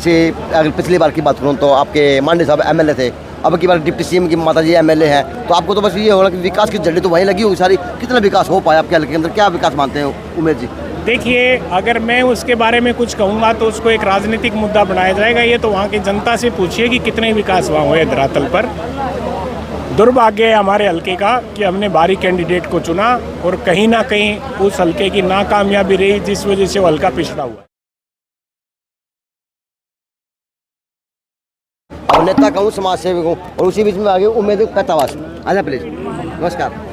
से अगर पिछली बार की बात करूँ तो आपके मांडे साहब एमएलए थे, अब की बार डिप्टी सीएम की माता जी एमएलए हैं, तो आपको तो बस ये होगा कि विकास की झंडी तो वहीं लगी होगी सारी। कितना विकास हो पाया आपके हल्के के अंदर, क्या विकास मानते हैं उमेश जी? देखिए, अगर मैं उसके बारे में कुछ कहूँगा तो उसको एक राजनीतिक मुद्दा बनाया जाएगा। ये तो वहाँ की जनता से पूछिए कि कितने विकास वहाँ हुए धरातल पर। दुर्भाग्य है हमारे हल्के का कि हमने बारी कैंडिडेट को चुना और कहीं ना कहीं उस हल्के की नाकामयाबी रही, जिस वजह से वो हल्का पिछड़ा हुआ। अब नेता कहूँ, समाज सेवक हूँ, और उसी बीच में आगे उम्मीद पैतावास। आजा प्लीज। नमस्कार।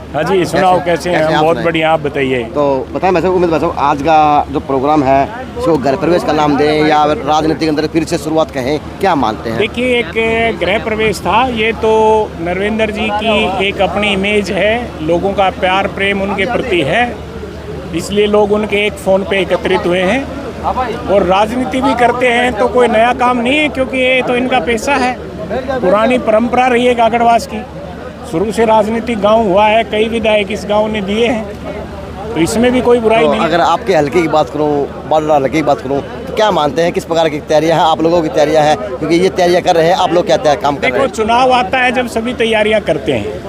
हाँ जी, सुनाओ कैसे हैं? हम बहुत बढ़िया, आप बताइए। तो बताएं मैं उम्मीद भाई साहब, आज का जो प्रोग्राम है इसको गृह प्रवेश का नाम दें या राजनीति के अंदर फिर से शुरुआत कहें, क्या मानते हैं? देखिए, एक गृह प्रवेश था, ये तो नरेंद्र जी की एक अपनी इमेज है, लोगों का प्यार प्रेम उनके प्रति है, इसलिए लोग उनके एक फ़ोन पे एकत्रित हुए हैं। और राजनीति भी करते हैं तो कोई नया काम नहीं है, क्योंकि ये तो इनका पेशा है, पुरानी परंपरा रही है काकड़वास की। शुरू से राजनीतिक गांव हुआ है, कई विधायक इस गांव ने दिए हैं, तो इसमें भी कोई बुराई नहीं। अगर आपके हल्के की बात करूँ, बाडरा हल्के की बात करूँ, तो क्या मानते हैं किस प्रकार की तैयारियां हैं आप लोगों की? तैयारियां हैं क्योंकि ये तैयारियां कर रहे हैं, आप लोग क्या काम कर रहे हैं? देखो, चुनाव आता है जब सभी तैयारियां करते हैं,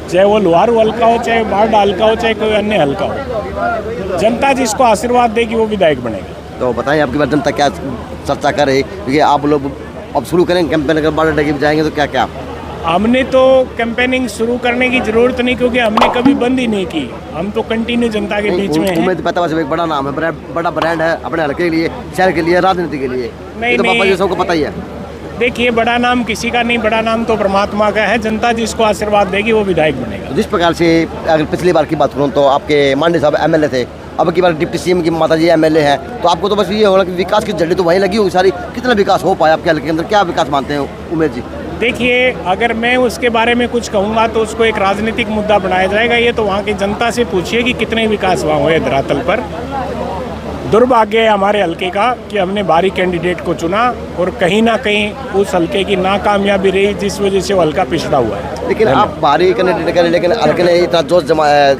चाहे वो लोहारू हल्का हो, चाहे बाडरा हल्का हो, चाहे कोई अन्य हल्का हो, जनता जिसको आशीर्वाद देगी वो विधायक बनेगा। तो बताइए आपकी बात जनता क्या चर्चा कर रही है, क्योंकि आप लोग अब शुरू करेंगे कैंपेन, अगर बाडरा की जाएंगे तो क्या क्या? हमने तो कैंपेनिंग शुरू करने की जरूरत नहीं, क्योंकि हमने कभी बंद ही नहीं की, हम तो कंटिन्यू जनता के बीच में हैं। उम्मीद पैतावास एक बड़ा नाम है, बड़ा ब्रांड है अपने हल्के के लिए, शहर के लिए, राजनीति के लिए। नहीं, तो पापा जी सबको पता ही है। देखिए, बड़ा नाम किसी का नहीं, बड़ा नाम तो परमात्मा का है, जनता जिसको आशीर्वाद देगी वो विधायक बनेगा। जिस प्रकार से अगर पिछली बार की बात करूँ तो आपके मांडे साहब एमएलए थे, अब की बार डिप्टी सीएम की माता जी एमएलए हैं, तो आपको तो बस ये होगा कि विकास की झंडी तो वहीं लगी होगी सारी। कितना विकास हो पाया आपके हल्के के अंदर, क्या विकास मानते हैं उमेश जी? देखिए, अगर मैं उसके बारे में कुछ कहूँगा तो उसको एक राजनीतिक मुद्दा बनाया जाएगा। ये तो वहाँ की जनता से पूछिए कि कितने विकास वहाँ हुए धरातल पर। दुर्भाग्य है हमारे हल्के का कि हमने बारी कैंडिडेट को चुना और कहीं ना कहीं उस हल्के की नाकामयाबी रही, जिस वजह से वो हल्का पिछड़ा हुआ है। लेकिन आप बारी कैंडिडेट करें, लेकिन हल्के ने इतना जोश जमाया,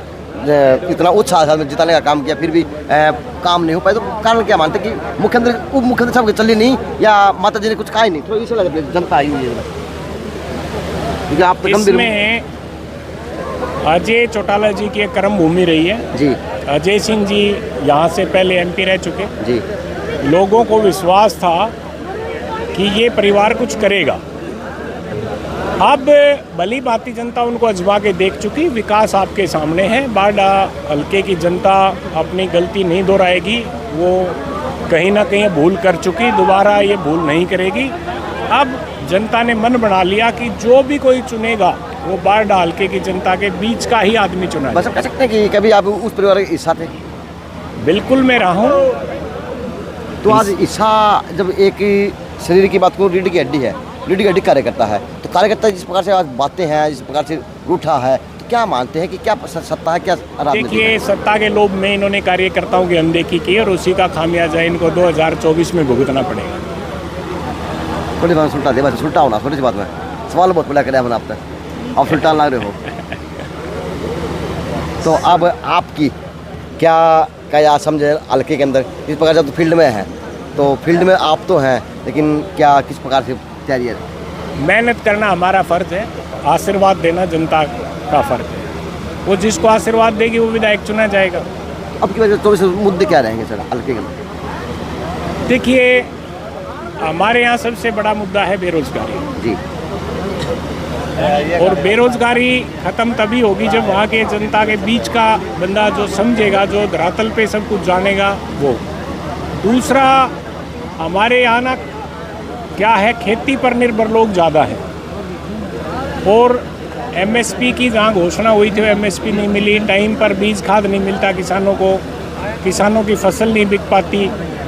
इतना उत्साह में जिताने का काम किया, फिर भी काम नहीं हो पाया, तो कारण क्या मानते कि मुख्यमंत्री उप मुख्यमंत्री साहब की चली नहीं, या माता जी ने कुछ कहा ही नहीं? तो इसे लग रहा है जनता आई हुई है, क्योंकि आप तो इसमें अजय चौटाला जी की एक कर्म भूमि रही है जी। अजय सिंह जी यहाँ से पहले एमपी रह चुके जी। लोगों को विश्वास था कि ये परिवार कुछ करेगा। अब भली भांति जनता उनको आजमा के देख चुकी, विकास आपके सामने है। बाडा हल्के की जनता अपनी गलती नहीं दोहराएगी, वो कहीं ना कहीं भूल कर चुकी, दोबारा ये भूल नहीं करेगी। अब जनता ने मन बना लिया कि जो भी कोई चुनेगा वो बाडा हल्के की जनता के बीच का ही आदमी चुना। बस कह सकते हैं कि कभी आप उस परिवार के हिस्सा थे? बिल्कुल मैं रहा हूँ। तो आज हिस्सा, जब एक शरीर की बात करूँ, रीढ़ की हड्डी है, रीढ़ की हड्डी कार्यकर्ता है, तो कार्यकर्ता जिस प्रकार से आज बातें हैं, जिस प्रकार से रूठा है, तो क्या मानते हैं कि क्या सत्ता है, क्या राजनीति? देखिए, सत्ता के लोभ में इन्होंने कार्यकर्ताओं की अनदेखी की और उसी का खामियाजा इनको 2024 में भुगतना पड़ेगा। थोड़ी बात सुलटा दे, बस सुलटा होना, थोड़ी सी बात में सवाल बहुत बड़ा कराया मैंने आप तक, आप सुल्तान लग रहे हो। तो अब आपकी क्या समझे हल्के के अंदर, इस प्रकार जब फील्ड में है, तो फील्ड में आप तो हैं, लेकिन क्या किस प्रकार से तैयारी है? मेहनत करना हमारा फ़र्ज़ है, आशीर्वाद देना जनता का फ़र्ज़ है। वो जिसको आशीर्वाद देगी वो विधायक चुना जाएगा। अब की वजह 24 मुद्दे क्या रहेंगे सर हल्के के अंदर? देखिए, हमारे यहाँ सबसे बड़ा मुद्दा है बेरोजगारी जी। और बेरोजगारी ख़त्म तभी होगी जब वहाँ के जनता के बीच का बंदा जो समझेगा, जो धरातल पे सब कुछ जानेगा, वो। दूसरा, हमारे यहाँ ना क्या है, खेती पर निर्भर लोग ज़्यादा हैं, और एमएसपी की जहाँ घोषणा हुई थी एमएसपी नहीं मिली, टाइम पर बीज खाद नहीं मिलता किसानों को, किसानों की फसल नहीं बिक पाती,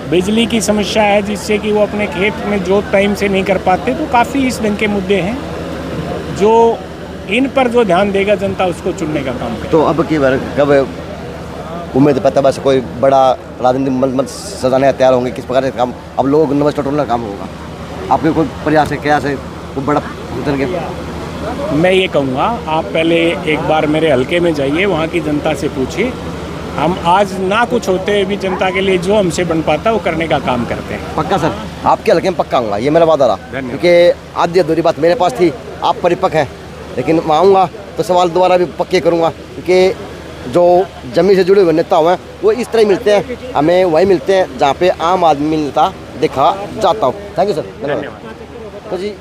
बिजली की समस्या है जिससे कि वो अपने खेत में जोत टाइम से नहीं कर पाते। तो काफ़ी इस ढंग के मुद्दे हैं जो इन पर जो ध्यान देगा जनता उसको चुनने का काम करे। तो अब की बार कब उम्मीद पता बस कोई बड़ा राजनीतिक मंच सजाने तैयार होंगे, किस प्रकार से काम अब लोगों को नमस्कार टोलना काम होगा? आपके कोई प्रयास है, क्या है कोई बड़ा उतर के? मैं ये कहूँगा, आप पहले एक बार मेरे हल्के में जाइए, वहाँ की जनता से पूछिए। हम आज ना कुछ होते भी जनता के लिए जो हमसे बन पाता वो करने का काम करते हैं। पक्का सर? आपके हल्के में पक्का आऊँगा, ये मेरा वादा रहा। धन्यवाद। क्योंकि आधी अधूरी बात मेरे पास थी, आप परिपक्व हैं, लेकिन मैं आऊँगा तो सवाल दोबारा भी पक्के करूँगा। क्योंकि जो जमीन से जुड़े हुए नेता हुए हैं वो इस तरह ही मिलते हैं, हमें वही मिलते हैं जहाँ पे आम आदमी मिलता देखा जाता हूँ। थैंक यू सर, धन्यवाद। तो जी